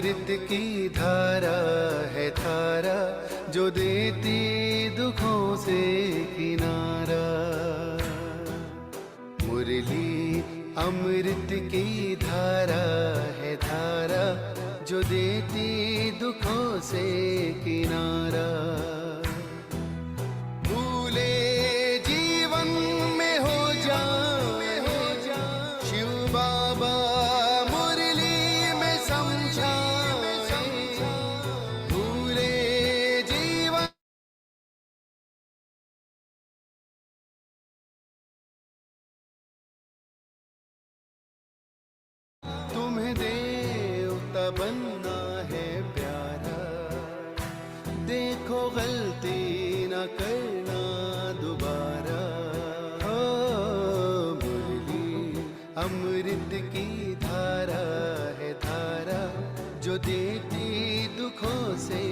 अमृत की धारा है धारा, जो देती दुखों से किनारा। मुरली अमृत की धारा है धारा, जो देती दुखों से किनारा। भूले जीवन में हो जाए शिव बाबा मुरली में समझाए। भूले जीवन तुम्हें देवता बनना है प्यारा, देखो गलती न करना दोबारा। ओ मुरली अमृत की धारा है धारा, जो देती दुखों से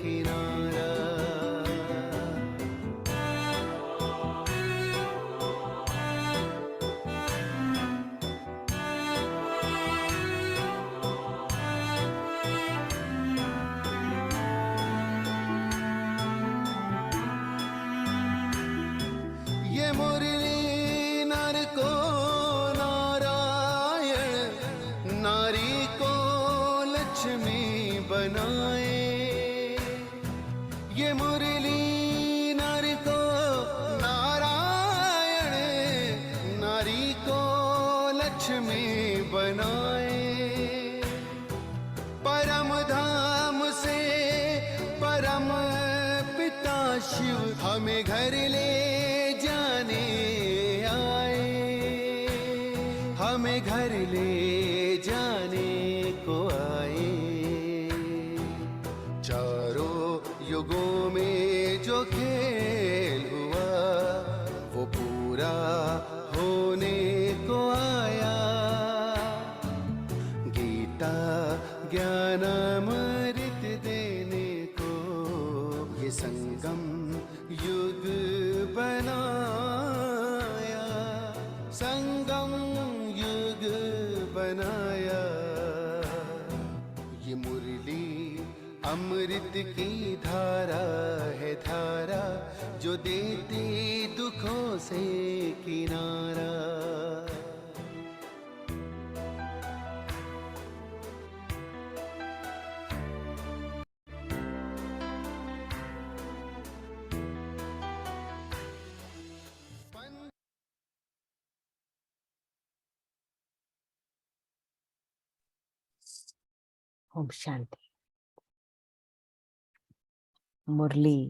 किनारा। ये मुरली नर को नारायण, नारी को लक्ष्मी बनाए। ये मुरली नर को नारायण, नारी को लक्ष्मी बनाए। परम धाम से परम पिता शिव हमें घर ले जाने आए, हमें घर ले जाने को आए। चारों युगों में जो खेल हुआ वो पूरा होने को आया। गीता ज्ञान अमृत देने को ये संगम युग बनाया, संगम युग बनाया। ये मुरली अमृत की धारा है धारा, जो देती दुखों से किनारा। ओम शांति। मुरली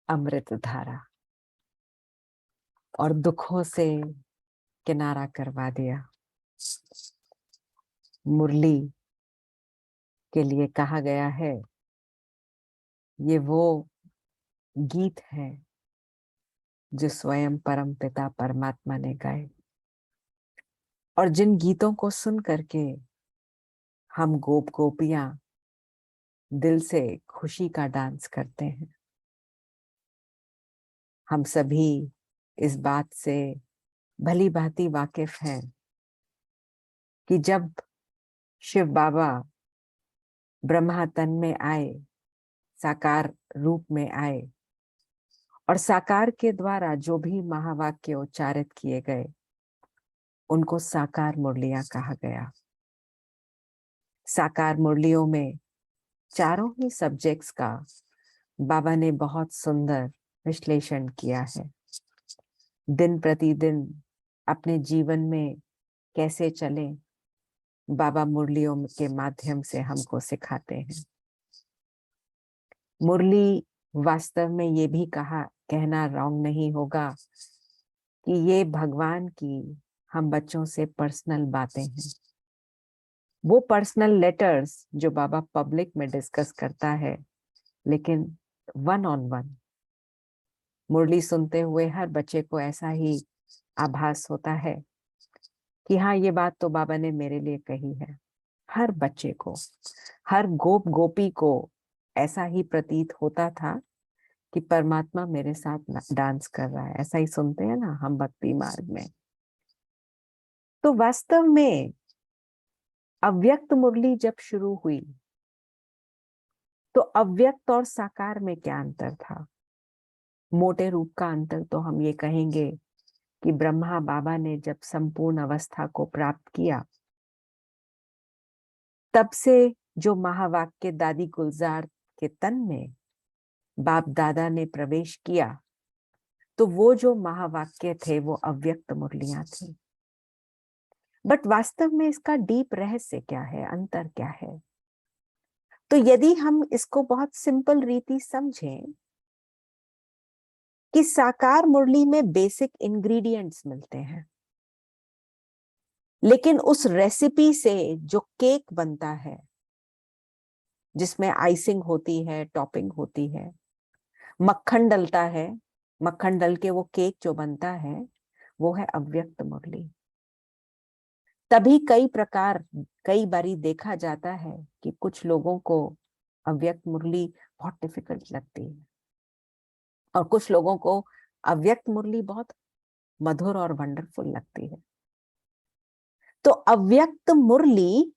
अमृत धारा और दुखों से किनारा करवा दिया। मुरली के लिए कहा गया है, ये वो गीत है जो स्वयं परम पिता परमात्मा ने गाए, और जिन गीतों को सुन करके हम गोप गोपियां दिल से खुशी का डांस करते हैं। हम सभी इस बात से भली भांति वाकिफ हैं कि जब शिव बाबा ब्रह्मा तन में आए, साकार रूप में आए, और साकार के द्वारा जो भी महावाक्य उच्चारित किए गए उनको साकार मुरलियां कहा गया। साकार मुरलियों में चारों ही सब्जेक्ट्स का बाबा ने बहुत सुंदर विश्लेषण किया है। दिन प्रतिदिन अपने जीवन में कैसे चलें, बाबा मुरलियों के माध्यम से हमको सिखाते हैं। मुरली वास्तव में ये भी कहना रॉन्ग नहीं होगा कि ये भगवान की हम बच्चों से पर्सनल बातें हैं। वो पर्सनल लेटर्स जो बाबा पब्लिक में डिस्कस करता है, लेकिन वन ऑन वन मुरली सुनते हुए हर बच्चे को ऐसा ही आभास होता है कि हाँ, ये बात तो बाबा ने मेरे लिए कही है। हर बच्चे को, हर गोप गोपी को ऐसा ही प्रतीत होता था कि परमात्मा मेरे साथ डांस कर रहा है। ऐसा ही सुनते हैं ना हम भक्ति मार्ग में। तो वास्तव में अव्यक्त मुरली जब शुरू हुई तो अव्यक्त और साकार में क्या अंतर था? मोटे रूप का अंतर तो हम ये कहेंगे कि ब्रह्मा बाबा ने जब संपूर्ण अवस्था को प्राप्त किया, तब से जो महावाक्य दादी गुलजार के तन में बाप दादा ने प्रवेश किया, तो वो जो महावाक्य थे वो अव्यक्त मुरलियां थी। बट वास्तव में इसका डीप रहस्य क्या है, अंतर क्या है? तो यदि हम इसको बहुत सिंपल रीति समझें कि साकार मुरली में बेसिक इंग्रेडिएंट्स मिलते हैं, लेकिन उस रेसिपी से जो केक बनता है, जिसमें आइसिंग होती है, टॉपिंग होती है, मक्खन डलता है, मक्खन डल के वो केक जो बनता है वो है अव्यक्त मुरली। तभी कई बारी देखा जाता है कि कुछ लोगों को अव्यक्त मुरली बहुत डिफिकल्ट लगती है और कुछ लोगों को अव्यक्त मुरली बहुत मधुर और वंडरफुल लगती है। तो अव्यक्त मुरली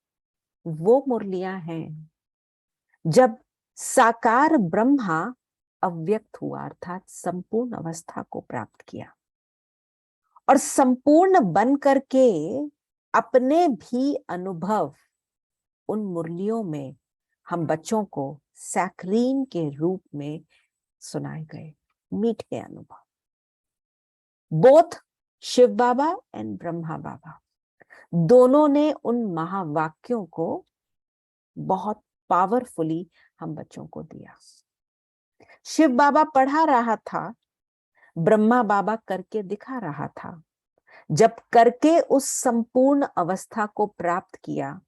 वो मुरलियां हैं जब साकार ब्रह्मा अव्यक्त हुआ, अर्थात संपूर्ण अवस्था को प्राप्त किया और संपूर्ण बन करके अपने भी अनुभव उन मुरलियों में हम बच्चों को सैकरीन के रूप में सुनाए गए, मीठे अनुभव। बोथ शिव बाबा एंड ब्रह्मा बाबा दोनों ने उन महावाक्यों को बहुत पावरफुली हम बच्चों को दिया। शिव बाबा पढ़ा रहा था, ब्रह्मा बाबा करके दिखा रहा था। जब करके उस संपूर्ण अवस्था को प्राप्त किया,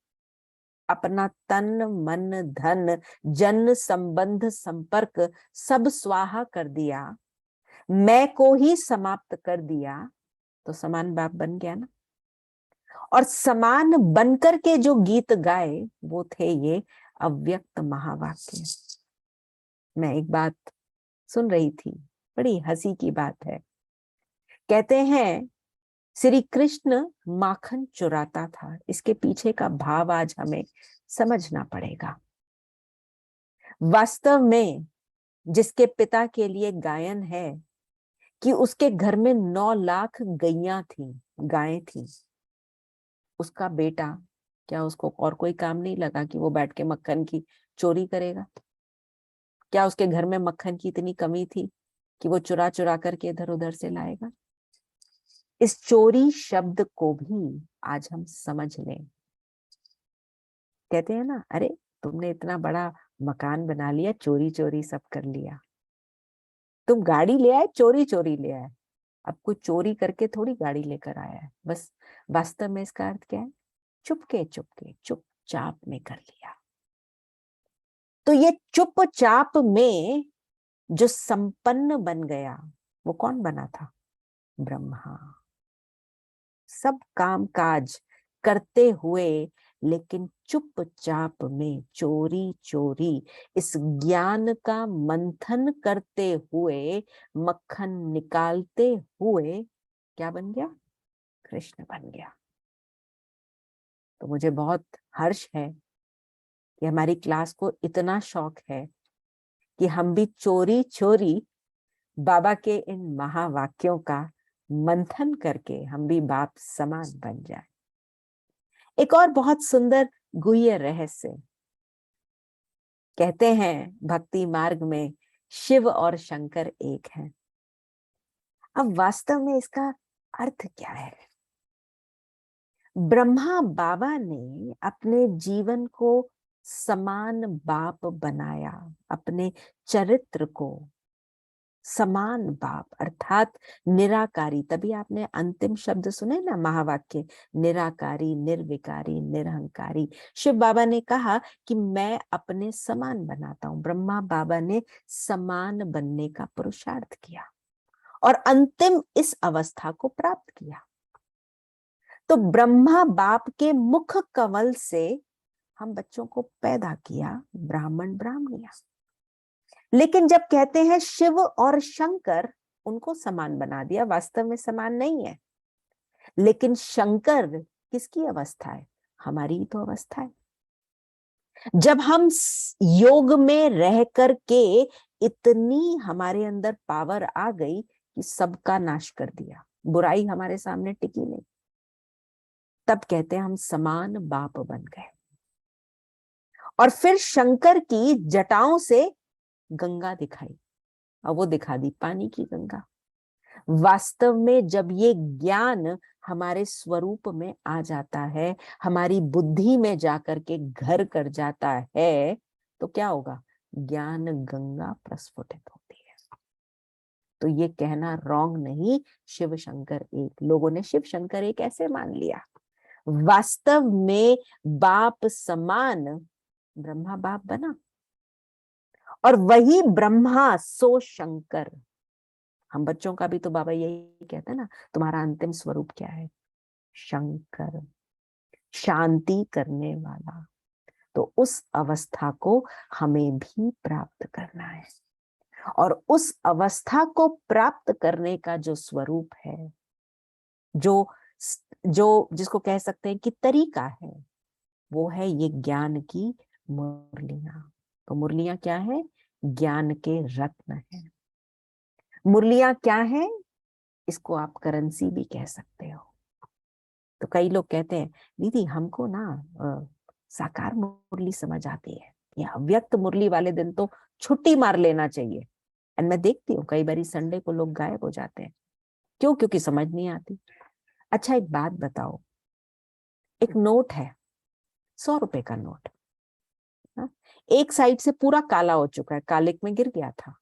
अपना तन मन धन जन संबंध संपर्क सब स्वाहा कर दिया, मैं को ही समाप्त कर दिया, तो समान बाप बन गया ना। और समान बनकर के जो गीत गाए वो थे ये अव्यक्त महावाक्य। मैं एक बात सुन रही थी, बड़ी हंसी की बात है। कहते हैं श्री कृष्ण माखन चुराता था। इसके पीछे का भाव आज हमें समझना पड़ेगा। वास्तव में जिसके पिता के लिए गायन है कि उसके घर में 9 लाख गैयां थी, गायें थी, उसका बेटा, क्या उसको और कोई काम नहीं लगा कि वो बैठ के मक्खन की चोरी करेगा? क्या उसके घर में मक्खन की इतनी कमी थी कि वो चुरा चुरा करके इधर उधर से लाएगा? इस चोरी शब्द को भी आज हम समझ लें। कहते हैं ना, अरे तुमने इतना बड़ा मकान बना लिया, चोरी चोरी सब कर लिया। तुम गाड़ी ले आए, चोरी चोरी ले आए। अब कोई चोरी करके थोड़ी गाड़ी लेकर आया है। बस वास्तव में इसका अर्थ क्या है? चुपके चुपके चुपचाप में कर लिया। तो ये चुपचाप में जो संपन्न बन गया, वो कौन बना था? ब्रह्मा। सब काम काज करते हुए, लेकिन चुपचाप में चोरी चोरी इस ज्ञान का मंथन करते हुए, मक्खन निकालते हुए क्या बन गया? कृष्ण बन गया। तो मुझे बहुत हर्ष है कि हमारी क्लास को इतना शौक है कि हम भी चोरी चोरी बाबा के इन महावाक्यों का मंथन करके हम भी बाप समान बन जाए। एक और बहुत सुंदर गुह्य रहस्य। कहते हैं भक्ति मार्ग में शिव और शंकर एक हैं। अब वास्तव में इसका अर्थ क्या है? ब्रह्मा बाबा ने अपने जीवन को समान बाप बनाया, अपने चरित्र को समान बाप अर्थात निराकारी। तभी आपने अंतिम शब्द सुने ना महावाक्य, निराकारी निर्विकारी निरहंकारी। शिव बाबा ने कहा कि मैं अपने समान बनाता हूं। ब्रह्मा बाबा ने समान बनने का पुरुषार्थ किया और अंतिम इस अवस्था को प्राप्त किया। तो ब्रह्मा बाप के मुख कमल से हम बच्चों को पैदा किया, ब्राह्मण ब्राह्मणिया। लेकिन जब कहते हैं शिव और शंकर, उनको समान बना दिया। वास्तव में समान नहीं है, लेकिन शंकर किसकी अवस्था है? हमारी ही तो अवस्था है। जब हम योग में रह करके इतनी हमारे अंदर पावर आ गई कि सबका नाश कर दिया, बुराई हमारे सामने टिकी नहीं, तब कहते हैं हम समान बाप बन गए। और फिर शंकर की जटाओं से गंगा दिखाई, और वो दिखा दी पानी की गंगा। वास्तव में जब ये ज्ञान हमारे स्वरूप में आ जाता है, हमारी बुद्धि में जाकर के घर कर जाता है, तो क्या होगा? ज्ञान गंगा प्रस्फुटित होती है। तो ये कहना रॉन्ग नहीं, शिव शंकर एक। लोगों ने शिव शंकर एक ऐसे मान लिया, वास्तव में बाप समान ब्रह्मा बाप बना, और वही ब्रह्मा सो शंकर। हम बच्चों का भी तो बाबा यही कहते हैं ना, तुम्हारा अंतिम स्वरूप क्या है? शंकर, शांति करने वाला। तो उस अवस्था को हमें भी प्राप्त करना है, और उस अवस्था को प्राप्त करने का जो स्वरूप है, जो जो जिसको कह सकते हैं कि तरीका है, वो है ये ज्ञान की मुरलियां। तो मुरलियां क्या है? ज्ञान के रत्न है। मुरलियां क्या है? इसको आप करेंसी भी कह सकते हो। तो कई लोग कहते हैं दीदी हमको ना साकार मुरली समझ आती है, या अव्यक्त मुरली वाले दिन तो छुट्टी मार लेना चाहिए। एंड मैं देखती हूँ कई बारी संडे को लोग गायब हो जाते हैं। क्यों? क्योंकि समझ नहीं आती। अच्छा एक बात बताओ, एक नोट है, 100 रुपए का नोट, हाँ? एक साइड से पूरा काला हो चुका है, कालिक में गिर गया था,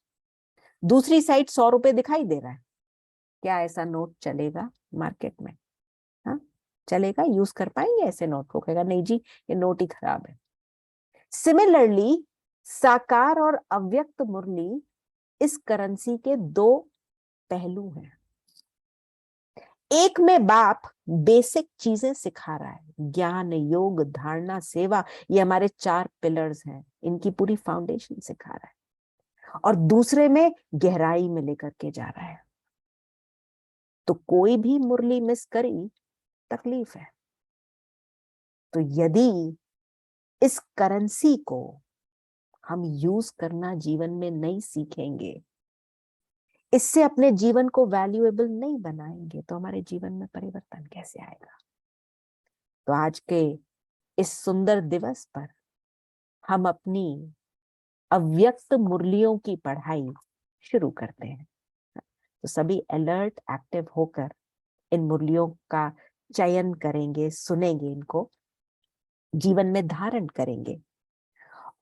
दूसरी साइड 100 रुपए दिखाई दे रहा है। क्या ऐसा नोट चलेगा मार्केट में? हाँ चलेगा? यूज कर पाएंगे ऐसे नोट को? कहेगा नहीं जी ये नोट ही खराब है। सिमिलरली साकार और अव्यक्त मुरली इस करेंसी के दो पहलू हैं। एक में बाप बेसिक चीजें सिखा रहा है, ज्ञान योग धारणा सेवा, ये हमारे 4 पिलर्स हैं, इनकी पूरी फाउंडेशन सिखा रहा है। और दूसरे में गहराई में लेकर के जा रहा है। तो कोई भी मुरली मिस करी तकलीफ है। तो यदि इस करेंसी को हम यूज करना जीवन में नहीं सीखेंगे, इससे अपने जीवन को वैल्यूएबल नहीं बनाएंगे, तो हमारे जीवन में परिवर्तन कैसे आएगा? तो आज के इस सुंदर दिवस पर हम अपनी अव्यक्त मुरलियों की पढ़ाई शुरू करते हैं। तो सभी अलर्ट एक्टिव होकर इन मुरलियों का चयन करेंगे, सुनेंगे, इनको जीवन में धारण करेंगे,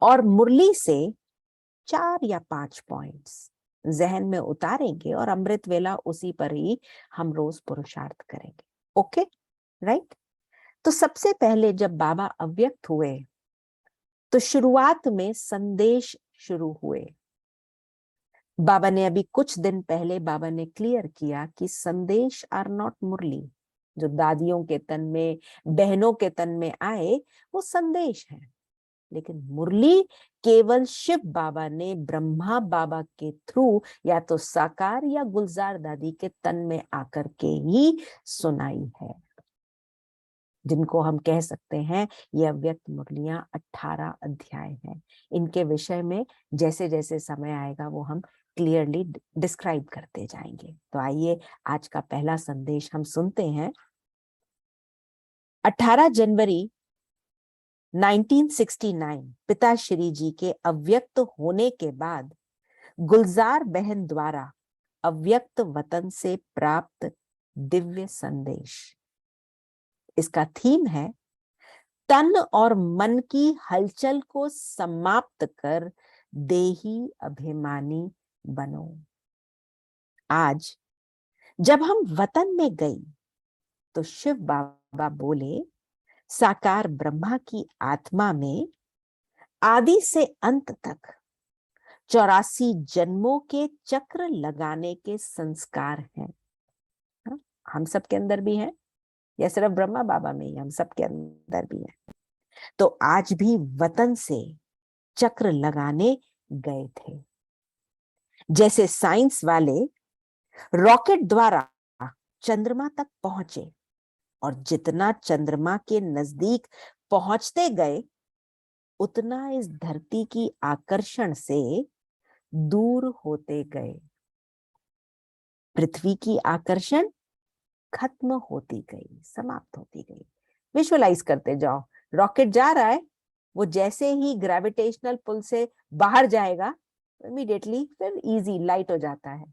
और मुरली से 4 या 5 पॉइंट्स जहन में उतारेंगे, और अमृत वेला उसी पर ही हम रोज पुरुषार्थ करेंगे। Okay right? तो सबसे पहले जब बाबा अव्यक्त हुए तो शुरुआत में संदेश शुरू हुए। बाबा ने अभी कुछ दिन पहले बाबा ने क्लियर किया कि संदेश आर नॉट मुरली। जो दादियों के तन में, बहनों के तन में आए वो संदेश है, लेकिन मुरली केवल शिव बाबा ने ब्रह्मा बाबा के थ्रू या तो साकार या गुलजार दादी के तन में आकर के ही सुनाई है, जिनको हम कह सकते हैं ये अव्यक्त मुरलियां 18 अध्याय हैं। इनके विषय में जैसे जैसे समय आएगा वो हम क्लियरली डिस्क्राइब करते जाएंगे। तो आइए आज का पहला संदेश हम सुनते हैं। 18 जनवरी 1969 पिताश्री जी के अव्यक्त होने के बाद गुलजार बहन द्वारा अव्यक्त वतन से प्राप्त दिव्य संदेश। इसका थीम है तन और मन की हलचल को समाप्त कर देही अभिमानी बनो। आज जब हम वतन में गई तो शिव बाबा बोले साकार ब्रह्मा की आत्मा में आदि से अंत तक 84 जन्मों के चक्र लगाने के संस्कार हैं। हम सबके अंदर भी हैं, या सिर्फ ब्रह्मा बाबा में ही? हम सबके अंदर भी हैं। तो आज भी वतन से चक्र लगाने गए थे। जैसे साइंस वाले रॉकेट द्वारा चंद्रमा तक पहुंचे, और जितना चंद्रमा के नजदीक पहुंचते गए उतना इस धरती की आकर्षण से दूर होते गए। पृथ्वी की आकर्षण खत्म होती गई, समाप्त होती गई। विजुअलाइज करते जाओ, रॉकेट जा रहा है, वो जैसे ही ग्रेविटेशनल पुल से बाहर जाएगा इमीडिएटली फिर इजी लाइट हो जाता है।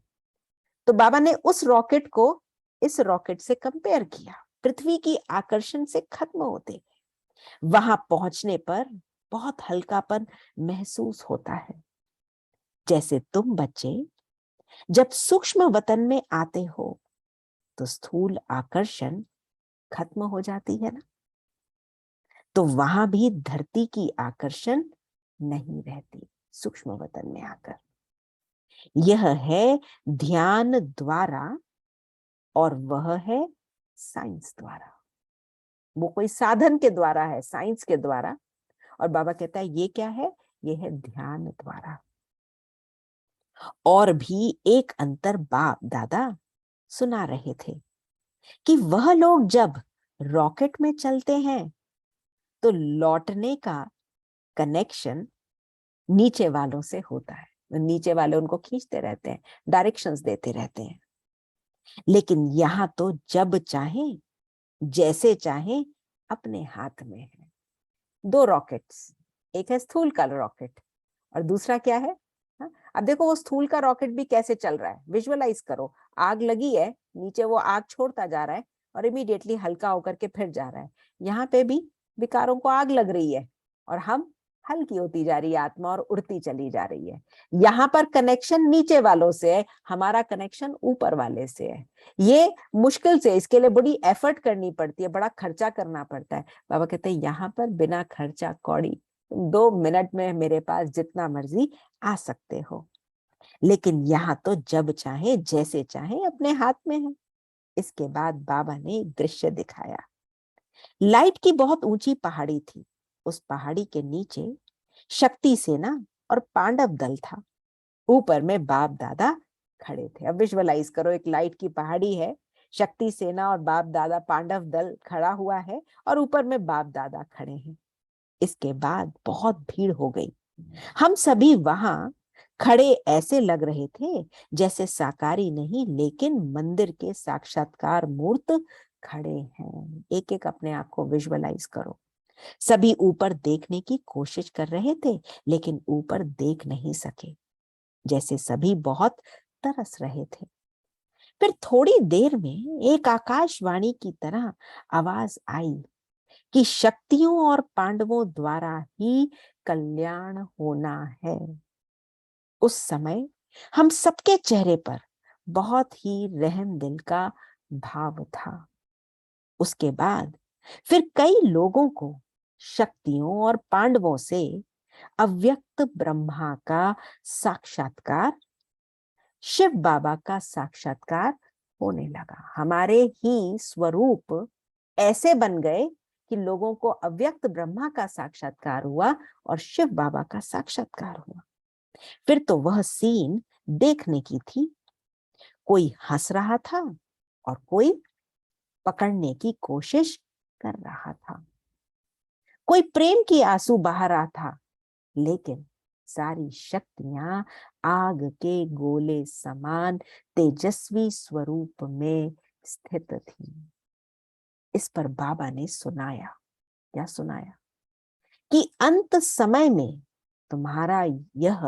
तो बाबा ने उस रॉकेट को इस रॉकेट से कंपेयर किया, पृथ्वी की आकर्षण से खत्म होते। वहां पहुंचने पर बहुत हल्कापन महसूस होता है, जैसे तुम बच्चे जब सूक्ष्म वतन में आते हो तो स्थूल आकर्षण खत्म हो जाती है ना, तो वहां भी धरती की आकर्षण नहीं रहती सूक्ष्म वतन में आकर। यह है ध्यान द्वारा और वह है साइंस द्वारा। वो कोई साधन के द्वारा है, साइंस के द्वारा, और बाबा कहता है ये क्या है, ये है ध्यान द्वारा। और भी एक अंतर बाप दादा सुना रहे थे कि वह लोग जब रॉकेट में चलते हैं तो लौटने का कनेक्शन नीचे वालों से होता है, नीचे वाले उनको खींचते रहते हैं, डायरेक्शंस देते रहते हैं। लेकिन यहां तो जब चाहे जैसे चाहे अपने हाथ में है। दो रॉकेट्स, एक है स्थूल का रॉकेट और दूसरा क्या है। हाँ? अब देखो वो स्थूल का रॉकेट भी कैसे चल रहा है, विजुअलाइज करो। आग लगी है, नीचे वो आग छोड़ता जा रहा है और इमीडिएटली हल्का होकर के फिर जा रहा है। यहाँ पे भी विकारों को आग लग रही है और हम हल्की होती जा रही है आत्मा और उड़ती चली जा रही है। यहाँ पर कनेक्शन नीचे वालों से है, हमारा कनेक्शन ऊपर वाले से है। ये मुश्किल से, इसके लिए बड़ी एफर्ट करनी पड़ती है, बड़ा खर्चा करना पड़ता है। बाबा कहते हैं यहाँ पर बिना खर्चा कौड़ी, तुम 2 मिनट में मेरे पास जितना मर्जी आ सकते हो। लेकिन यहाँ तो जब चाहे जैसे चाहे अपने हाथ में है। इसके बाद बाबा ने एक दृश्य दिखाया। लाइट की बहुत ऊंची पहाड़ी थी, उस पहाड़ी के नीचे शक्ति सेना और पांडव दल था। ऊपर में बाप दादा खड़े थे। अब विजुअलाइज करो, एक लाइट की पहाड़ी है, शक्ति सेना और बाप दादा पांडव दल खड़ा हुआ है और ऊपर में बाप दादा खड़े हैं। इसके बाद बहुत भीड़ हो गई। हम सभी वहां खड़े ऐसे लग रहे थे जैसे साकारी नहीं लेकिन मंदिर के साक्षात्कार मूर्त खड़े हैं। एक एक अपने आप को विजुअलाइज करो। सभी ऊपर देखने की कोशिश कर रहे थे लेकिन ऊपर देख नहीं सके, जैसे सभी बहुत तरस रहे थे। फिर थोड़ी देर में एक आकाशवाणी की तरह आवाज आई कि शक्तियों और पांडवों द्वारा ही कल्याण होना है। उस समय हम सबके चेहरे पर बहुत ही रहम दिल का भाव था। उसके बाद फिर कई लोगों को शक्तियों और पांडवों से अव्यक्त ब्रह्मा का साक्षात्कार, शिव बाबा का साक्षात्कार होने लगा। हमारे ही स्वरूप ऐसे बन गए कि लोगों को अव्यक्त ब्रह्मा का साक्षात्कार हुआ और शिव बाबा का साक्षात्कार हुआ। फिर तो वह सीन देखने की थी। कोई हंस रहा था और कोई पकड़ने की कोशिश कर रहा था। कोई प्रेम की आंसू बहा रहा था, लेकिन सारी शक्तियां आग के गोले समान तेजस्वी स्वरूप में स्थित थी। इस पर बाबा ने सुनाया, क्या सुनाया, कि अंत समय में तुम्हारा यह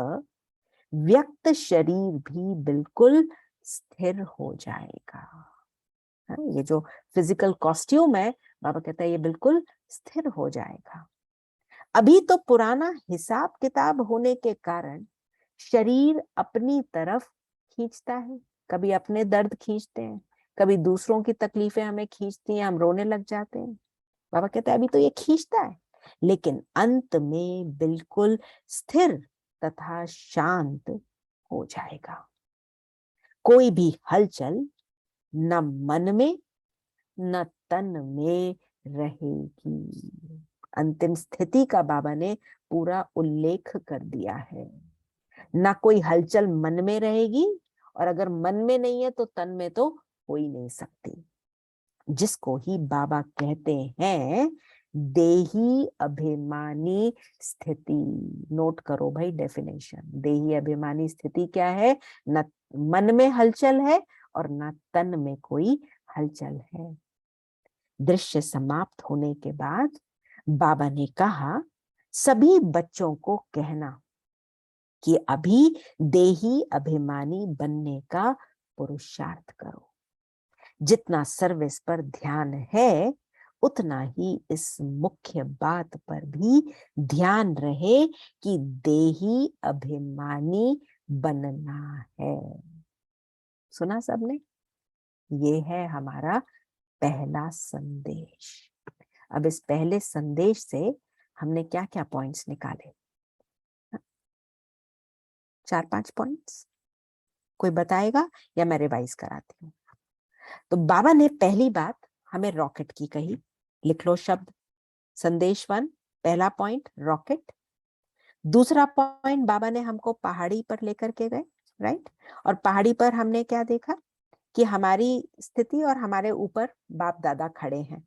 व्यक्त शरीर भी बिल्कुल स्थिर हो जाएगा। ये जो फिजिकल कॉस्ट्यूम है, बाबा कहता है ये बिल्कुल स्थिर हो जाएगा। अभी तो पुराना हिसाब किताब होने के कारण शरीर अपनी तरफ खींचता है, कभी अपने दर्द खींचते हैं, कभी दूसरों की तकलीफें हमें खींचती हैं, हम रोने लग जाते हैं। बाबा कहता है अभी तो ये खींचता है, लेकिन अंत में बिल्कुल स्थिर तथा शांत हो जाएगा। कोई भी हलचल न मन में न तन में रहेगी। अंतिम स्थिति का बाबा ने पूरा उल्लेख कर दिया है। ना कोई हलचल मन में रहेगी और अगर मन में नहीं है तो तन में तो हो ही नहीं सकती। जिसको ही बाबा कहते हैं देही अभिमानी स्थिति। नोट करो भाई डेफिनेशन। देही अभिमानी स्थिति क्या है? न मन में हलचल है और न तन में कोई हलचल है। दृश्य समाप्त होने के बाद बाबा ने कहा सभी बच्चों को कहना कि अभी देही अभिमानी बनने का पुरुषार्थ करो। जितना सर्विस पर ध्यान है उतना ही इस मुख्य बात पर भी ध्यान रहे कि देही अभिमानी बनना है। सुना सबने? ये है हमारा पहला संदेश। अब इस पहले संदेश से हमने क्या क्या पॉइंट्स निकाले? 4-5 पॉइंट्स कोई बताएगा या मैं रिवाइज कराती हूँ? तो बाबा ने पहली बात हमें रॉकेट की कही। लिख लो शब्द संदेश 1, पहला पॉइंट रॉकेट। दूसरा पॉइंट बाबा ने हमको पहाड़ी पर लेकर के गए, राइट? और पहाड़ी पर हमने क्या देखा कि हमारी स्थिति और हमारे ऊपर बाप दादा खड़े हैं,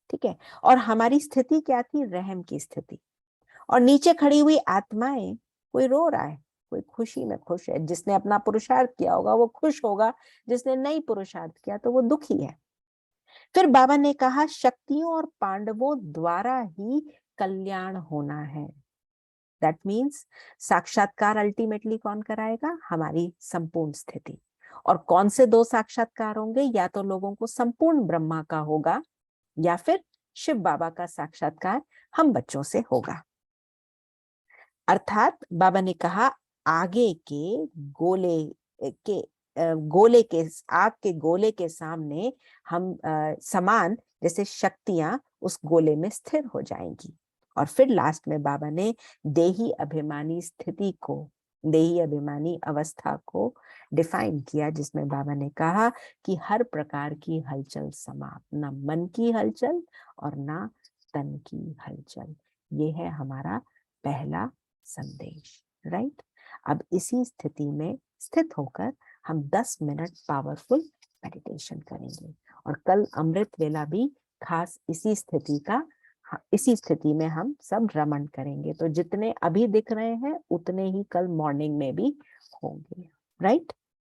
ठीक है? और हमारी स्थिति क्या थी? रहम की स्थिति। और नीचे खड़ी हुई आत्माएं, कोई रो रहा है, कोई खुशी में खुश है। जिसने अपना पुरुषार्थ किया होगा वो खुश होगा, जिसने नहीं पुरुषार्थ किया तो वो दुखी है। फिर बाबा ने कहा शक्तियों और पांडवों द्वारा ही कल्याण होना है। दैट मीन्स साक्षात्कार अल्टीमेटली कौन कराएगा? हमारी संपूर्ण स्थिति। और कौन से 2 साक्षात्कार होंगे? या तो लोगों को संपूर्ण ब्रह्मा का होगा या फिर शिव बाबा का साक्षात्कार हम बच्चों से होगा। अर्थात बाबा ने कहा आगे के गोले के गोले के आग के गोले के सामने हम समान जैसे शक्तियां उस गोले में स्थिर हो जाएंगी। और फिर लास्ट में बाबा ने देही अभिमानी स्थिति को, देही अभिमानी अवस्था को डिफाइन किया, जिसमें बाबा ने कहा कि हर प्रकार की हलचल समाप्त, ना मन की हलचल और ना तन की हलचल। ये है हमारा पहला संदेश, राइट? अब इसी स्थिति में स्थित होकर हम 10 मिनट पावरफुल मेडिटेशन करेंगे। और कल अमृत वेला भी खास इसी स्थिति में हम सब रमन करेंगे। तो जितने अभी दिख रहे हैं उतने ही कल मॉर्निंग में भी होंगे, राइट?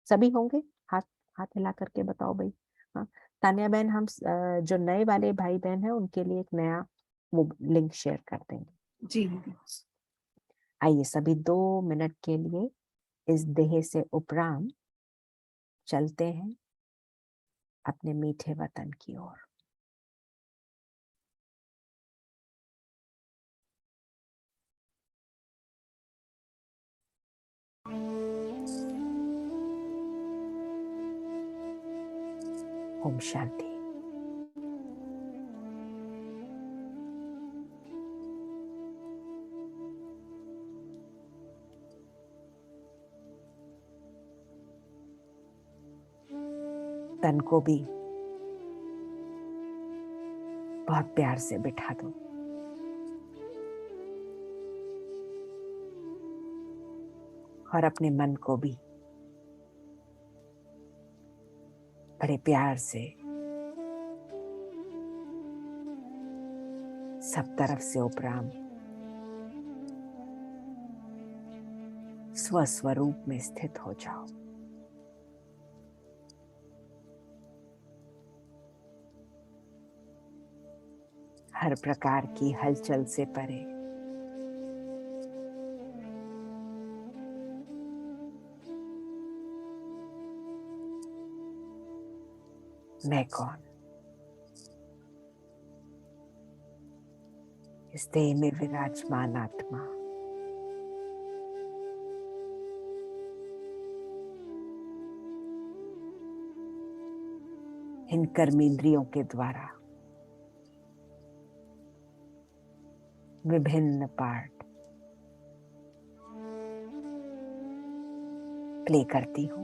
सभी होंगे? हाथ हाथ हिला करके बताओ भाई। हाँ, तानिया बहन, हम जो नए वाले भाई बहन हैं उनके लिए एक नया वो लिंक शेयर कर देंगे। जी। आइए सभी 2 मिनट के लिए इस देह से उपराम चलते हैं अपने मीठे वतन की ओर। ओम शांति। तन को भी बहुत प्यार से बिठा दो। और अपने मन को भी बड़े प्यार से सब तरफ से उपराम स्वस्वरूप में स्थित हो जाओ। हर प्रकार की हलचल से परे मैं कौन? इस देह में विराजमान आत्मा इन कर्मेंद्रियों के द्वारा विभिन्न पार्ट प्ले करती हूँ।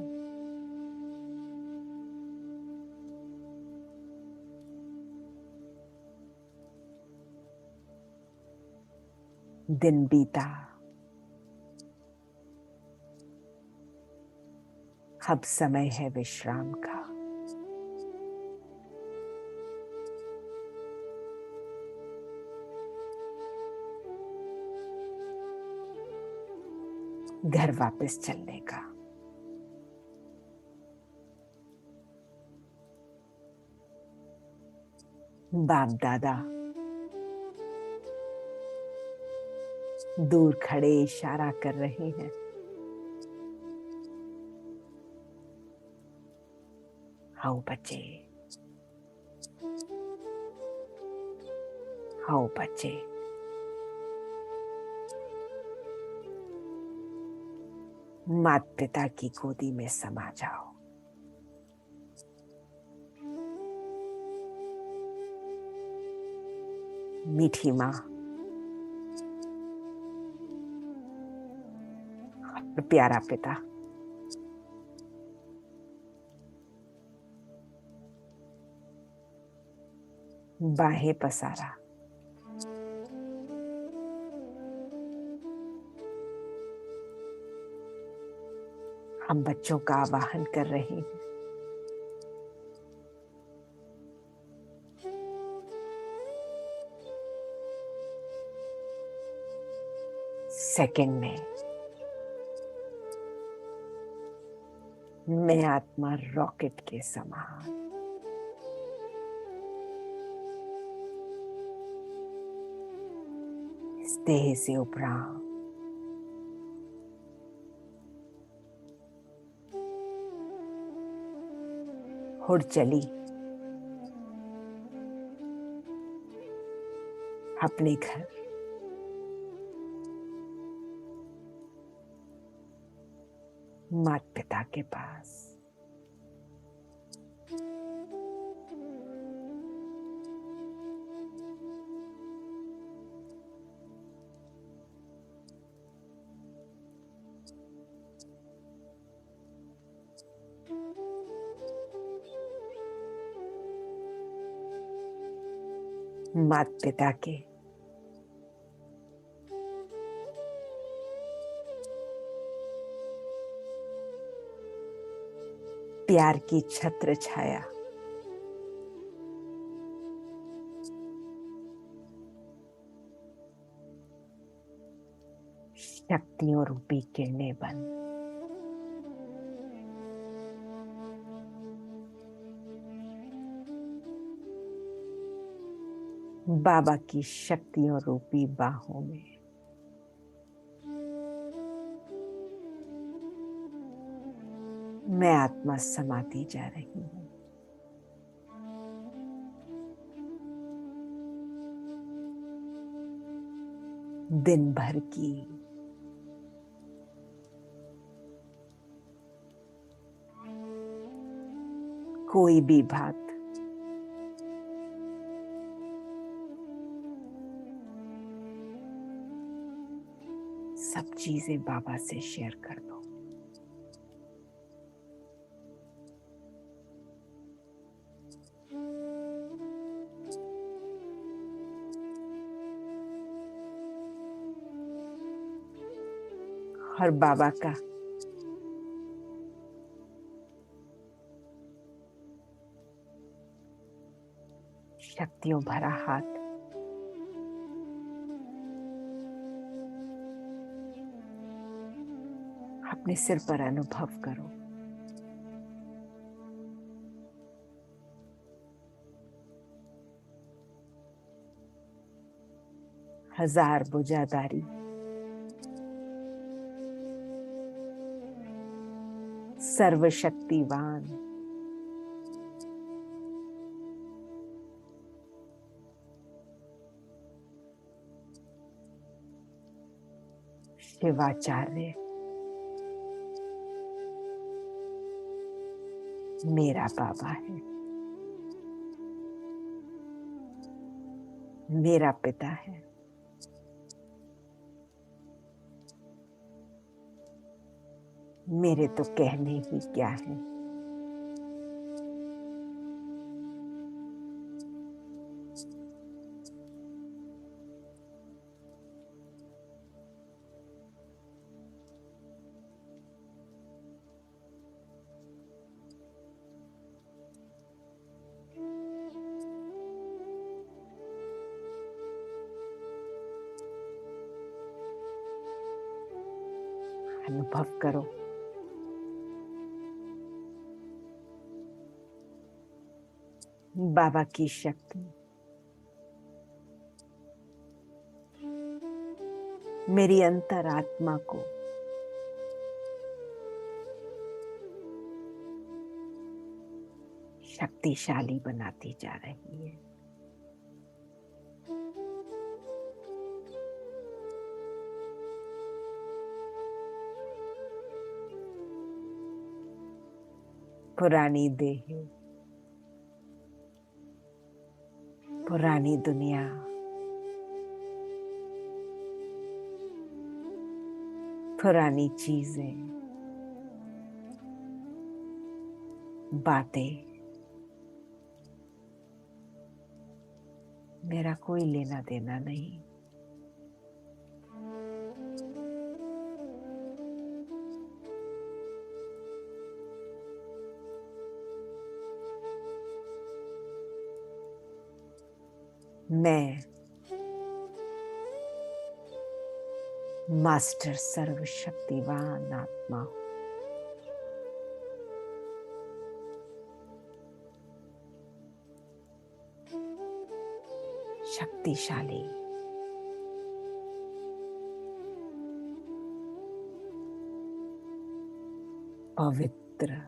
दिन बीता, अब समय है विश्राम का। घर वापस चलने का। बाप दादा दूर खड़े इशारा कर रहे हैं, आओ बच्चे, आओ बच्चे। माता पिता की गोदी में समा जाओ। मीठी माँ और प्यारा पिता बाहें पसारा, हम बच्चों का आवाहन कर रहे हैं। सेकंड में मैं आत्मा रॉकेट के समान इस देह से उपरा उड़ चली अपने घर। माता पिता के पास। माता पिता के प्यार की छत्र छाया शक्तियों रूपी किरणें बन बाबा की शक्तियों रूपी बाहों में मैं आत्मा समाती जा रही हूं। दिन भर की कोई भी बात सब चीजें बाबा से शेयर कर दो। और बाबा का शक्तियों भरा हाथ अपने सिर पर अनुभव करो। हजार बुझादारी सर्वशक्तिवान शिवाचार्य मेरा बाबा है, मेरा पिता है। मेरे तो कहने ही क्या है। अनुभव करो बाबा की शक्ति मेरी अंतरात्मा को शक्तिशाली बनाती जा रही है। पुरानी देह, पुरानी दुनिया, पुरानी चीजें, बातें मेरा कोई लेना देना नहीं। मैं मास्टर सर्वशक्तिवान आत्मा हूं। शक्तिशाली, पवित्र,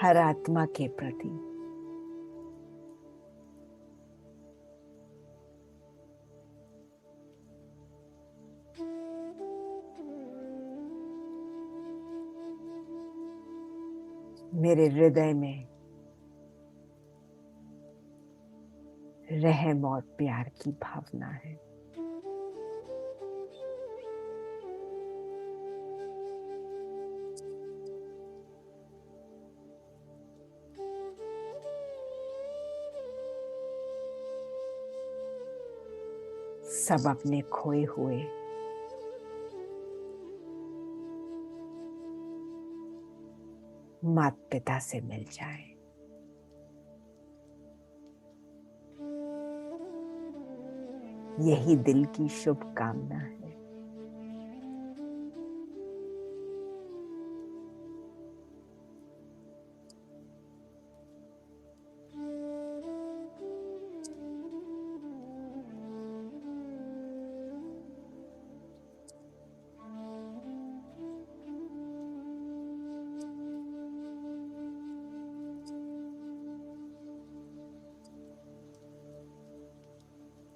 हर आत्मा के प्रति मेरे हृदय में रहम और प्यार की भावना है। सब अपने खोए हुए माता पिता से मिल जाए। यही दिल की शुभकामना है।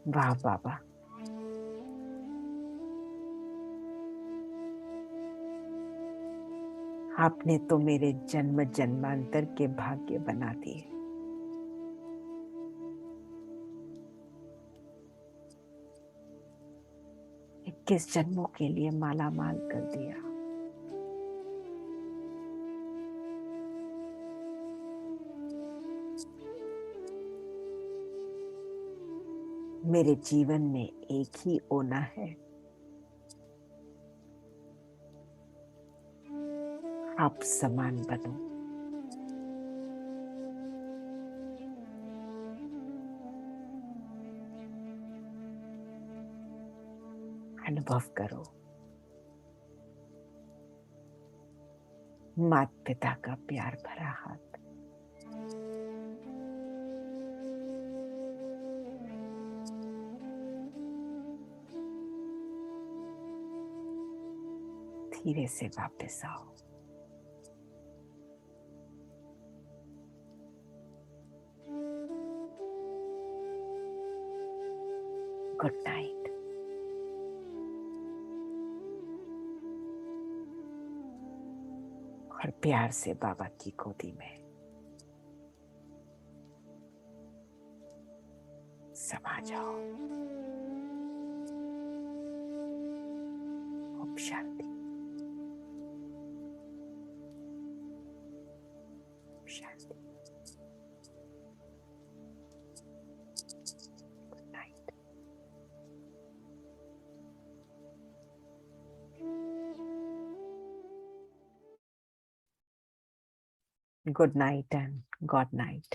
वाह बाबा, आपने तो मेरे जन्म जन्मांतर के भाग्य बना दिए। 21 जन्मों के लिए माला माल कर दिया। मेरे जीवन में एक ही होना है, आप समान बनो। अनुभव करो माता पिता का प्यार भरा हाथ। धीरे से वापस आओ। Good night. और प्यार से बाबा की गोदी में समा जाओ। ओम शांति। शांति। Good night. Good night and God night.